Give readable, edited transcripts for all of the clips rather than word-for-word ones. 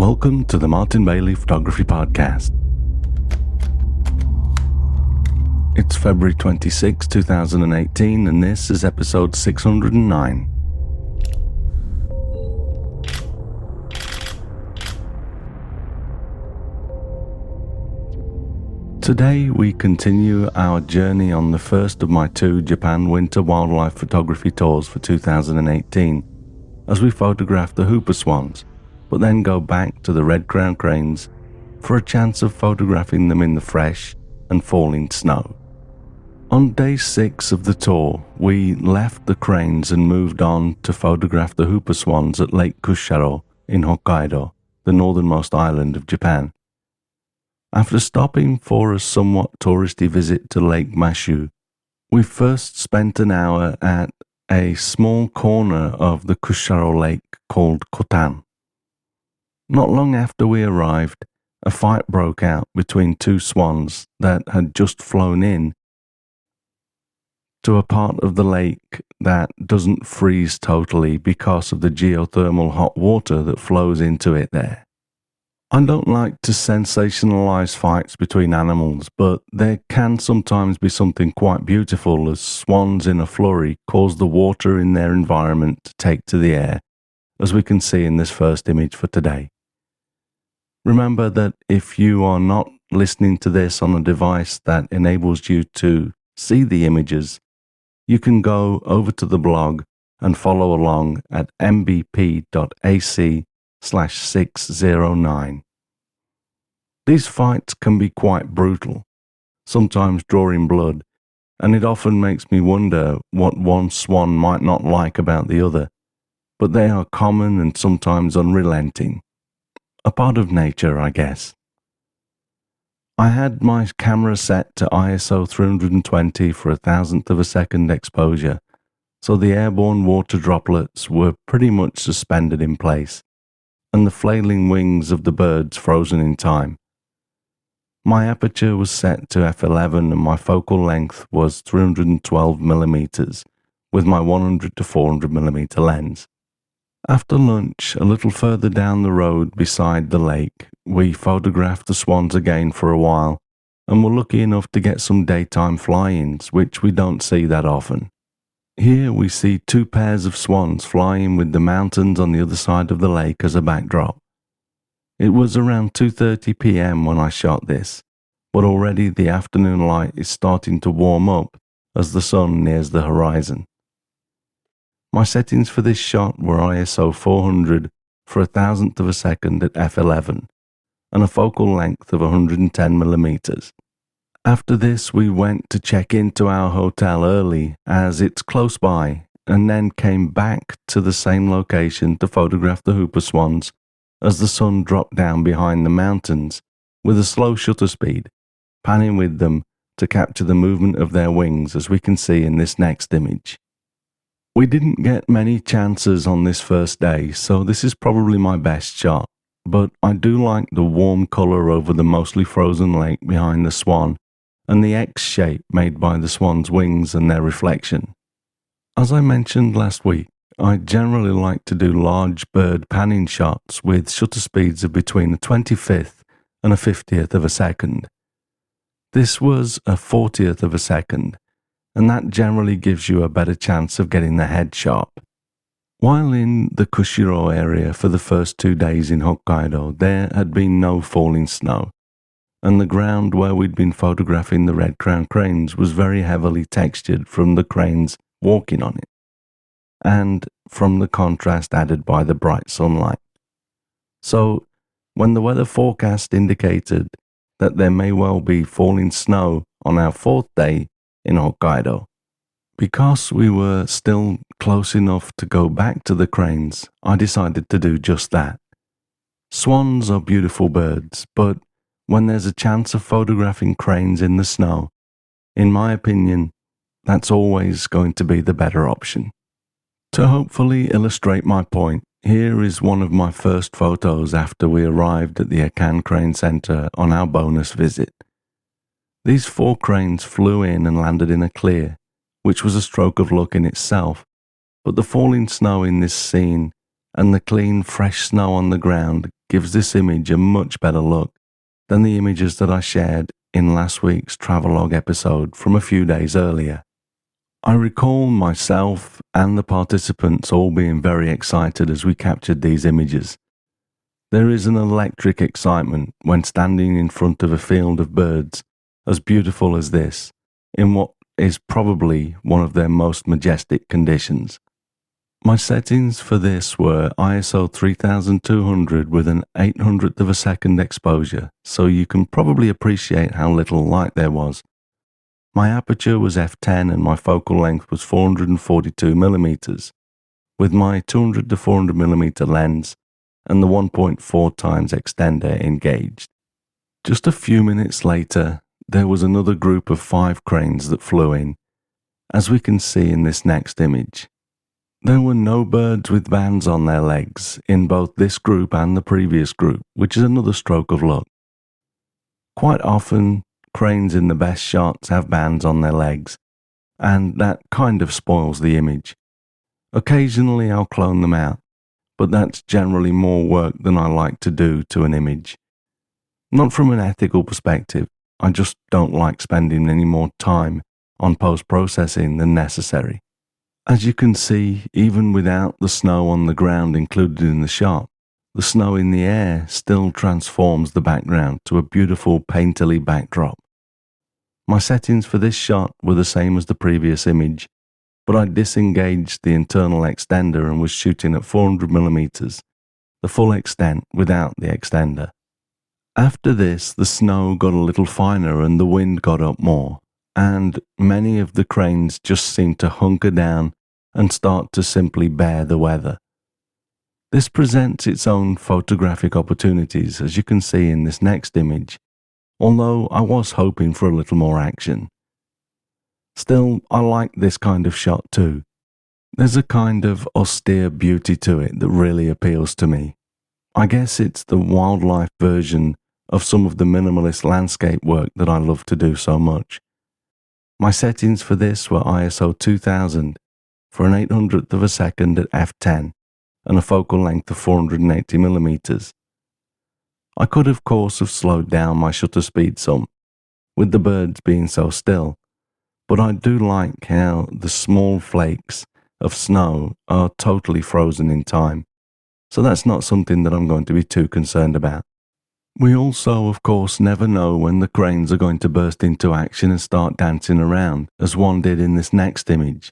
Welcome to the Martin Bailey Photography Podcast. It's February 26, 2018, and this is episode 609. Today we continue our journey on the first of my two Japan winter wildlife photography tours for 2018, as we photograph the whooper swans, but then go back to the red-crowned cranes for a chance of photographing them in the fresh and falling snow. On day 6 of the tour, we left the cranes and moved on to photograph the whooper swans at Lake Kushiro in Hokkaido, the northernmost island of Japan. After stopping for a somewhat touristy visit to Lake Mashu, we first spent an hour at a small corner of the Kushiro Lake called Kotan. Not long after we arrived, a fight broke out between two swans that had just flown in to a part of the lake that doesn't freeze totally because of the geothermal hot water that flows into it there. I don't like to sensationalize fights between animals, but there can sometimes be something quite beautiful as swans in a flurry cause the water in their environment to take to the air, as we can see in this first image for today. Remember that if you are not listening to this on a device that enables you to see the images, you can go over to the blog and follow along at mbp.ac/609. These fights can be quite brutal, sometimes drawing blood, and it often makes me wonder what one swan might not like about the other, but they are common and sometimes unrelenting. A part of nature, I guess. I had my camera set to ISO 320 for 1,000th of a second exposure, so the airborne water droplets were pretty much suspended in place, and the flailing wings of the birds frozen in time. My aperture was set to f11 and my focal length was 312mm with my 100 to 400mm lens. After lunch, a little further down the road beside the lake, we photographed the swans again for a while and were lucky enough to get some daytime fly-ins, which we don't see that often. Here we see two pairs of swans flying with the mountains on the other side of the lake as a backdrop. It was around 2:30 p.m. when I shot this, but already the afternoon light is starting to warm up as the sun nears the horizon. My settings for this shot were ISO 400 for 1,000th of a second at f11 and a focal length of 110mm. After this we went to check into our hotel early as it's close by, and then came back to the same location to photograph the whooper swans as the sun dropped down behind the mountains with a slow shutter speed, panning with them to capture the movement of their wings as we can see in this next image. We didn't get many chances on this first day, so this is probably my best shot, but I do like the warm colour over the mostly frozen lake behind the swan and the X shape made by the swan's wings and their reflection. As I mentioned last week, I generally like to do large bird panning shots with shutter speeds of between a 25th and a 50th of a second. This was a 40th of a second, and that generally gives you a better chance of getting the head sharp. While in the Kushiro area for the first 2 days in Hokkaido, there had been no falling snow, and the ground where we'd been photographing the red-crowned cranes was very heavily textured from the cranes walking on it, and from the contrast added by the bright sunlight. So, when the weather forecast indicated that there may well be falling snow on our 4th day in Hokkaido, because we were still close enough to go back to the cranes, I decided to do just that. Swans are beautiful birds, but when there's a chance of photographing cranes in the snow, in my opinion, that's always going to be the better option. To hopefully illustrate my point, here is one of my first photos after we arrived at the Akan Crane Center on our bonus visit. These 4 cranes flew in and landed in a clear, which was a stroke of luck in itself, but the falling snow in this scene and the clean, fresh snow on the ground gives this image a much better look than the images that I shared in last week's Travelogue episode from a few days earlier. I recall myself and the participants all being very excited as we captured these images. There is an electric excitement when standing in front of a field of birds as beautiful as this, in what is probably one of their most majestic conditions. My settings for this were ISO 3200 with an 800th of a second exposure, so you can probably appreciate how little light there was. My aperture was f10 and my focal length was 442mm, with my 200 to 400mm lens and the 1.4 times extender engaged. Just a few minutes later, there was another group of 5 cranes that flew in, as we can see in this next image. There were no birds with bands on their legs in both this group and the previous group, which is another stroke of luck. Quite often, cranes in the best shots have bands on their legs, and that kind of spoils the image. Occasionally I'll clone them out, but that's generally more work than I like to do to an image. Not from an ethical perspective, I just don't like spending any more time on post-processing than necessary. As you can see, even without the snow on the ground included in the shot, the snow in the air still transforms the background to a beautiful painterly backdrop. My settings for this shot were the same as the previous image, but I disengaged the internal extender and was shooting at 400mm, the full extent without the extender. After this, the snow got a little finer and the wind got up more, and many of the cranes just seemed to hunker down and start to simply bear the weather. This presents its own photographic opportunities, as you can see in this next image, although I was hoping for a little more action. Still, I like this kind of shot too. There's a kind of austere beauty to it that really appeals to me. I guess it's the wildlife version of some of the minimalist landscape work that I love to do so much. My settings for this were ISO 2000 for an 800th of a second at f10 and a focal length of 480mm. I could of course have slowed down my shutter speed some, with the birds being so still, but I do like how the small flakes of snow are totally frozen in time, so that's not something that I'm going to be too concerned about. We also, of course, never know when the cranes are going to burst into action and start dancing around, as one did in this next image,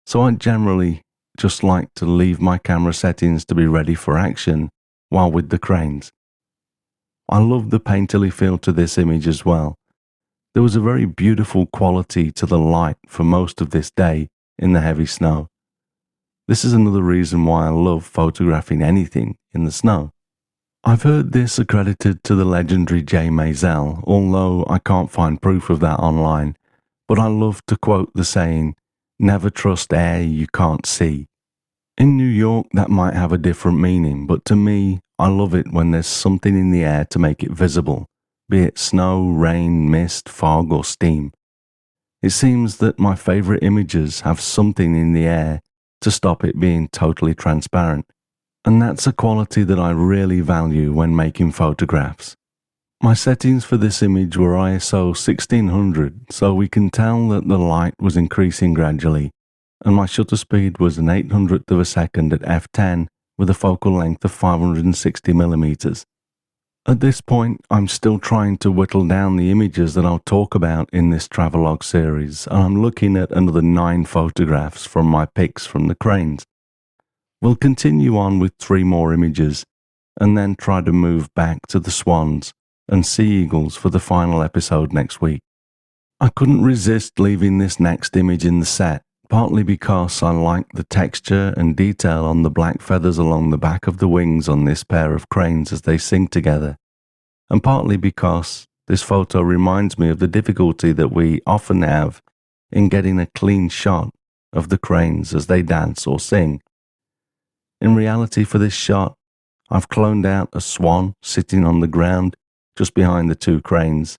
so I generally just like to leave my camera settings to be ready for action while with the cranes. I love the painterly feel to this image as well. There was a very beautiful quality to the light for most of this day in the heavy snow. This is another reason why I love photographing anything in the snow. I've heard this accredited to the legendary J. Maisel, although I can't find proof of that online, but I love to quote the saying, "Never trust air you can't see." In New York that might have a different meaning, but to me, I love it when there's something in the air to make it visible, be it snow, rain, mist, fog or steam. It seems that my favourite images have something in the air to stop it being totally transparent, and that's a quality that I really value when making photographs. My settings for this image were ISO 1600, so we can tell that the light was increasing gradually, and my shutter speed was an 800th of a second at f10 with a focal length of 560mm. At this point, I'm still trying to whittle down the images that I'll talk about in this Travelogue series, and I'm looking at another 9 photographs from my pics from the cranes. We'll continue on with 3 more images, and then try to move back to the swans and sea eagles for the final episode next week. I couldn't resist leaving this next image in the set, partly because I like the texture and detail on the black feathers along the back of the wings on this pair of cranes as they sing together, and partly because this photo reminds me of the difficulty that we often have in getting a clean shot of the cranes as they dance or sing. In reality, for this shot, I've cloned out a swan sitting on the ground just behind the 2 cranes,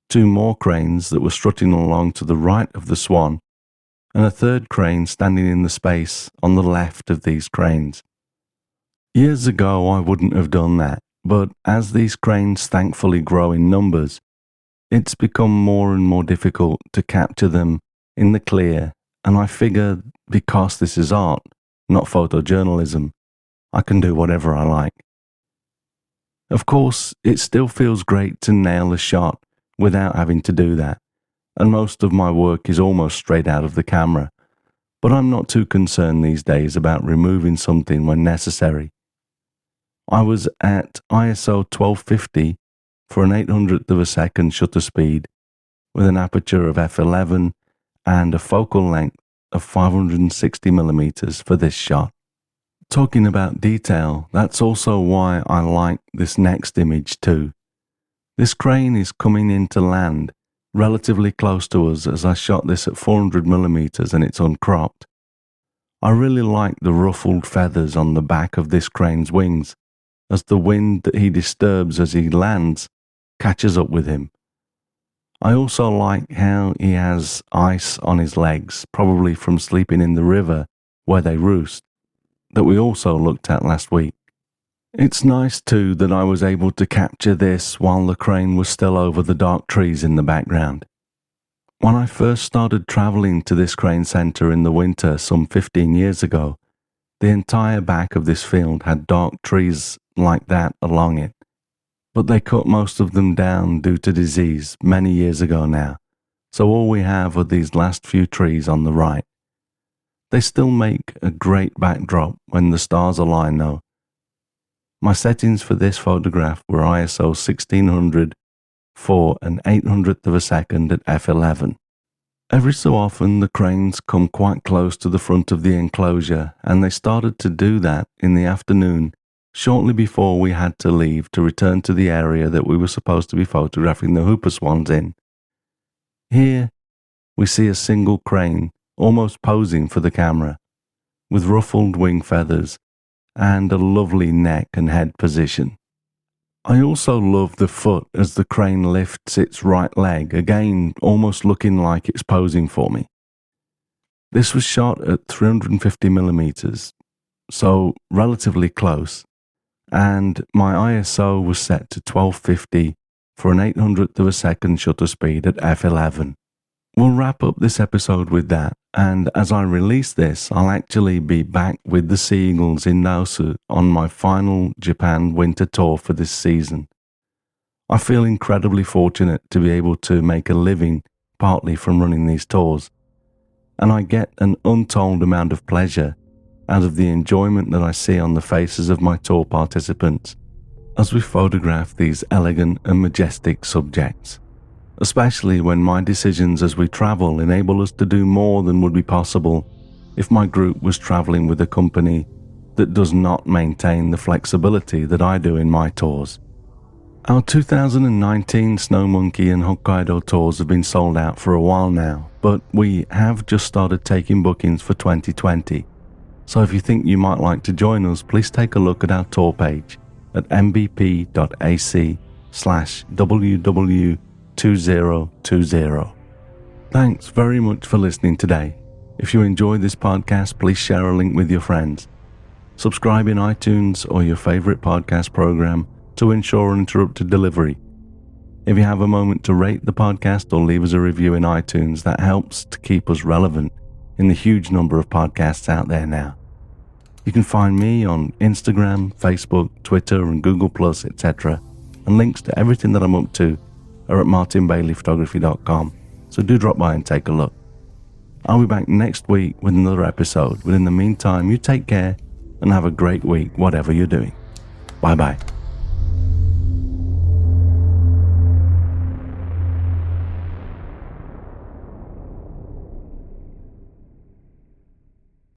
2 more cranes that were strutting along to the right of the swan, and a 3rd crane standing in the space on the left of these cranes. Years ago I wouldn't have done that, but as these cranes thankfully grow in numbers, it's become more and more difficult to capture them in the clear, and I figure because this is art, not photojournalism, I can do whatever I like. Of course, it still feels great to nail a shot without having to do that, and most of my work is almost straight out of the camera, but I'm not too concerned these days about removing something when necessary. I was at ISO 1250 for an 800th of a second shutter speed with an aperture of f11 and a focal length of 560mm for this shot. Talking about detail, that's also why I like this next image too. This crane is coming into land relatively close to us as I shot this at 400mm and it's uncropped. I really like the ruffled feathers on the back of this crane's wings, as the wind that he disturbs as he lands catches up with him. I also like how he has ice on his legs, probably from sleeping in the river where they roost, that we also looked at last week. It's nice too that I was able to capture this while the crane was still over the dark trees in the background. When I first started travelling to this crane centre in the winter some 15 years ago, the entire back of this field had dark trees like that along it, but they cut most of them down due to disease many years ago now, so all we have are these last few trees on the right. They still make a great backdrop when the stars align though. My settings for this photograph were ISO 1600 for an 800th of a second at f11. Every so often the cranes come quite close to the front of the enclosure, and they started to do that in the afternoon shortly before we had to leave to return to the area that we were supposed to be photographing the whooper swans in. Here we see a single crane almost posing for the camera, with ruffled wing feathers and a lovely neck and head position. I also love the foot as the crane lifts its right leg, again almost looking like it's posing for me. This was shot at 350mm, so relatively close, and my ISO was set to 1250 for an 800th of a second shutter speed at f11. We'll wrap up this episode with that, and as I release this, I'll actually be back with the Sea Eagles in Naosu on my final Japan winter tour for this season. I feel incredibly fortunate to be able to make a living partly from running these tours, and I get an untold amount of pleasure out of the enjoyment that I see on the faces of my tour participants as we photograph these elegant and majestic subjects, especially when my decisions as we travel enable us to do more than would be possible if my group was traveling with a company that does not maintain the flexibility that I do in my tours. Our 2019 Snow Monkey and Hokkaido tours have been sold out for a while now, but we have just started taking bookings for 2020. So if you think you might like to join us, please take a look at our tour page at mbp.ac/ww2020. Thanks very much for listening today. If you enjoyed this podcast, please share a link with your friends. Subscribe in iTunes or your favorite podcast program to ensure uninterrupted delivery. If you have a moment to rate the podcast or leave us a review in iTunes, that helps to keep us relevant in the huge number of podcasts out there now. You can find me on Instagram, Facebook, Twitter and Google+, etc. And links to everything that I'm up to are at martinbaileyphotography.com, so do drop by and take a look. I'll be back next week with another episode, but in the meantime, you take care and have a great week, whatever you're doing. Bye-bye.